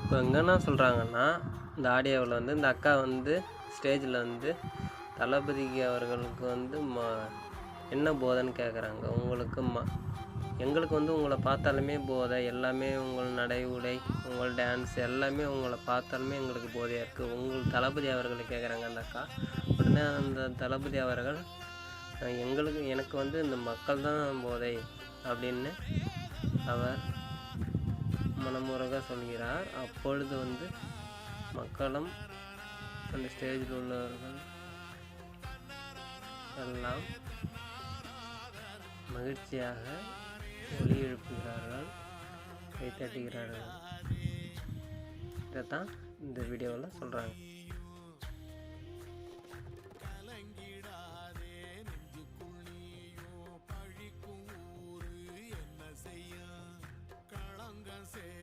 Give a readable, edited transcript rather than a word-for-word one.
இப்போ எங்கன்னா சொல்கிறாங்கன்னா, இந்த ஆடியோவில் வந்து இந்த அக்கா வந்து ஸ்டேஜில் வந்து தளபதிக்கு அவர்களுக்கு வந்து என்ன போதைன்னு கேட்குறாங்க. எங்களுக்கு வந்து உங்களை பார்த்தாலுமே போதை, எல்லாமே உங்கள் நடை உடை, உங்கள் டான்ஸ் எல்லாமே உங்களை பார்த்தாலுமே எங்களுக்கு போதையாக இருக்குது. உங்கள் தளபதி அவர்களை கேட்குறாங்க அந்த அக்கா. உடனே அந்த தளபதி அவர்கள் எனக்கு வந்து இந்த மக்கள் தான் போதை அப்படின்னு அவர் மனமுருக சொல்கிறார். அப்பொழுது வந்து மக்களும் அந்த ஸ்டேஜில் உள்ளவர்கள் எல்லாம் மகிழ்ச்சியாக ஒலி எழுப்புகிறார்கள், கைத்தட்டுகிறார்கள். இதைத்தான் இந்த வீடியோவில் சொல்கிறாங்க.